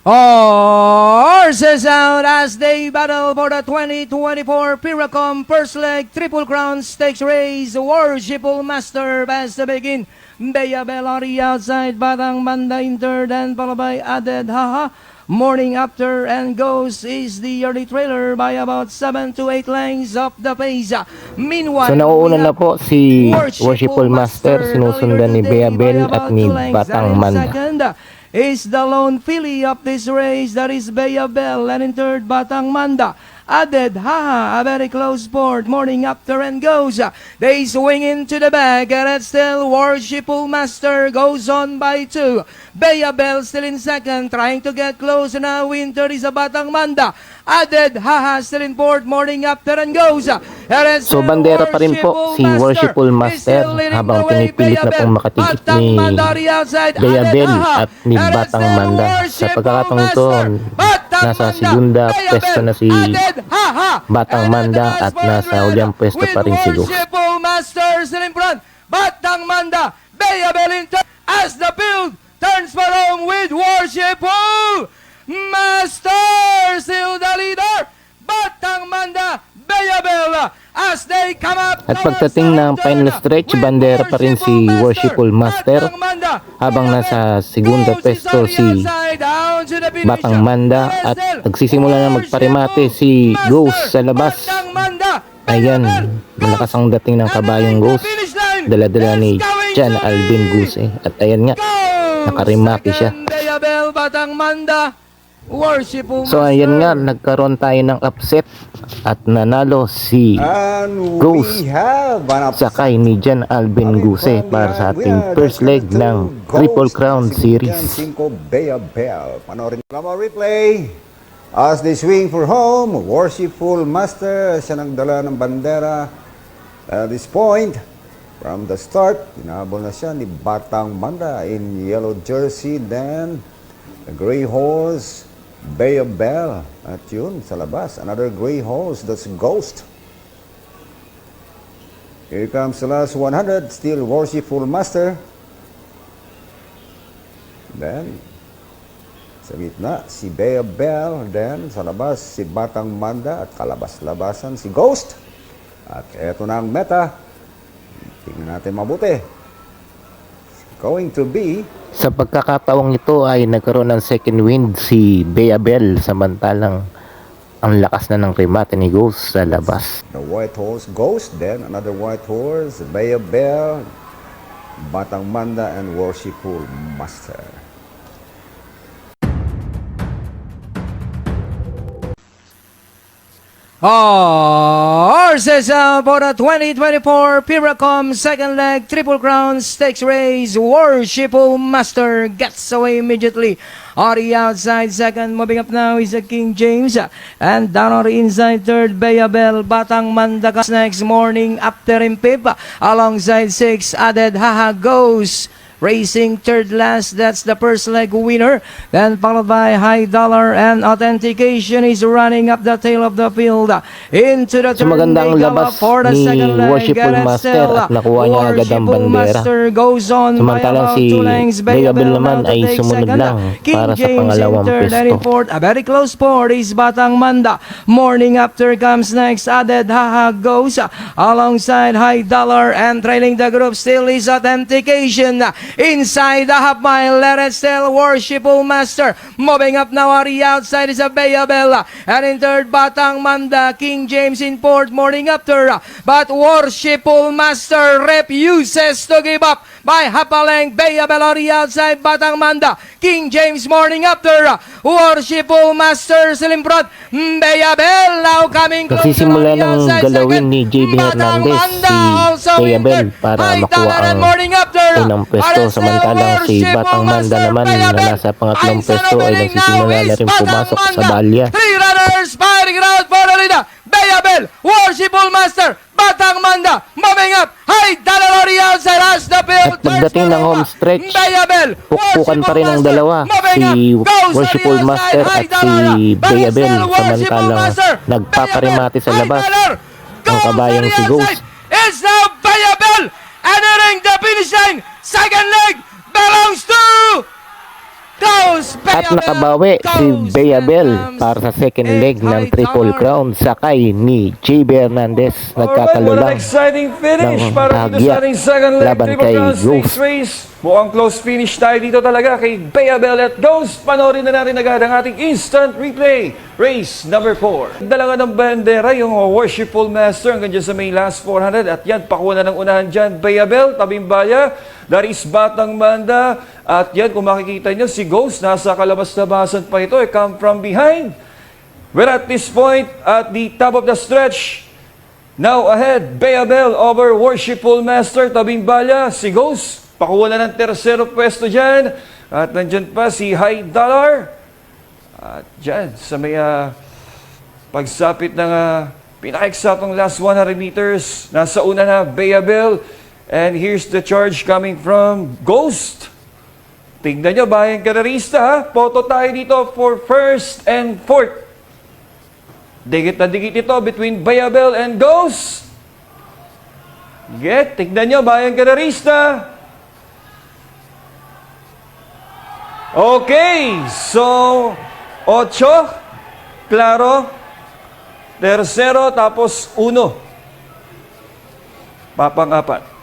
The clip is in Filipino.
Horses out as they battle for the 2024 Piracom First Leg Triple Crown Stakes Race. Worshipful Master has to begin. Bea Belari outside, Batang Manda in third, and followed by Added Haha. Morning After and Goes is the early trailer by about 7 to 8 lengths of the pace. Meanwhile, so nauuna na po si Worshipful Master, sinusundan ni Bea Bel at ni Batang Manda. Is the lone filly of this race, that is Bea Bel, and in third, Batang Manda. Added Haha, a very close sport. Morning After and Goes. They swing into the back, and it's still Worshipful Master goes on by 2. Bea Bel still in second, trying to get close now. In third is a Batang Manda. Added Haha still in fourth. Morning After and Goes. So bandera pa rin po si Worshipful Master habang pinipilit na pong makatikip ni Bea Bel at ni Batang Manda. Sa pagkakataong ito, nasa segunda pwesto na si Batang Manda at nasa ulyang pwesto pa rin si Ghost. Worshipful Master still in front. Batang Manda, Bea Bel in turn as the field turns for home with Worshipful Master still the leader. Batang Manda, Bea Bel as they come up. At pagdating ng final stretch, bandera pa rin si Worshipful Master habang nasa segunda pwesto si Batang Manda at nagsisimula na magparimate si Ghost sa labas. Ayan, malakas ang dating ng kabayong Ghost, dala-dala ni John Alvin Guse. At ayan nga, nakarimake siya. So ayan nga, nagkaroon tayo ng upset at nanalo si Ghost sakay ni John Alvin Guse para sa ating first leg ng Triple Crown Series. Bea Bel. Panoorin mo replay. As they swing for home, Worshipful Master, siya nagdala ng bandera at this point. From the start, inahabol na siya ni Batang Manda in yellow jersey. Then, the gray horse, Bea Bel. At yun, sa labas, another gray horse, that's Ghost. Here comes the last 100, still Worshipful Master. Then, sa gitna, si Bea Bel. Then, sa labas, si Batang Manda. At kalabas-labasan, si Ghost. At eto na ang meta. Tingnan natin mabuti. Going to be... Sa pagkakataong ito ay nagkaroon ng second wind si Bea Bel, samantalang ang lakas na ng remate ni Ghost sa labas. The white horse Ghost, then another white horse, Bea Bel, Batang Manda, and Worshipful Master. Horses out for the 2024 Piracom second leg Triple Crown Stakes Race. Worshipful Master gets away immediately. On the outside second, moving up now is the King James. And down on the inside third, Bea Bel. Batang Manda comes next. Morning After in fifth. Alongside 6, Added Haha Goes. Racing third last, that's the first leg winner. Then followed by High Dollar, and Authentication is running up the tail of the field. Into the So magandang labas ni Worshipful Master at nakuha niya agad ang bandera. Samantalang si Bea Bel naman ay sumunod lang para sa pangalawang pwesto. A very close sport is Batang Manda. Morning After comes next. Added Haha Goes alongside High Dollar, and trailing the group still is Authentication. Inside the half mile, let it still Worshipful Master. Moving up now on the outside is a Bea Bel. And in third, Batang Manda. King James in fourth, Morning After. But Worshipful Master refuses to give up by half a length. Bea Bel on the outside, Batang Manda. King James, Morning After. Worshipful Master still in front. Bea Bel now coming closer. Nagsisimula ng galawin ni JB Hernandez si Bea Bel para makuha ang unang pwesto. Samantalang si Batang Manda naman na nasa pangatlong pwesto ay nagsisimula na rin pumasok sa balya. Three runners fighting it out for the leader. Bea Bel, Worshipful Master, Batang Manda, moving up. High Dollar on the outside as the field. At pagdating ng home stretch, pukpukan pa rin ang dalawa, si Worshipful Master at si Bea Bel, samantalang nagpaparimate sa labas ang kabayang si Ghost. It's now Bea Bel entering the finish line. Second leg belongs to Goes! At nakabawi si Bayabel para sa second leg ng Triple Crown sakay ni JB Hernandez. Nagkatalo What an lang exciting finish ng para dito bahagya sa ating second leg laban Triple kay Crown Stakes Ghost. race. Mukhang close finish tayo dito talaga kay Bayabel at Ghost. Panoorin na natin agad ang ating instant replay. Race number 4. Dala nga ng bandera yung Worshipful Master hanggang dyan sa may last 400. At yan, pakuha na ng unahan dyan. Bayabel, tabing baya. That is Batang Manda. At yan, kung makikita nyo, si Ghost, nasa kalabas-labasan pa ito. Come from behind. We're at this point, at the top of the stretch. Now ahead, Bayabel over Worshipful Master, tabing bala, si Ghost. Pakuha na ng tersero pwesto dyan. At nandyan pa si High Dollar. At dyan, sa may pagsapit ng pinaka-eksatong last 100 meters, nasa una na Bayabel. And here's the charge coming from Ghost. Tingnan nyo, bayang karerista ha. Photo tayo dito for first and fourth. Digit na digit ito between Bayabel and Ghost. Tingnan nyo, bayang karerista. Okay, so 8, klaro, tersero, tapos 1. Papang-apat.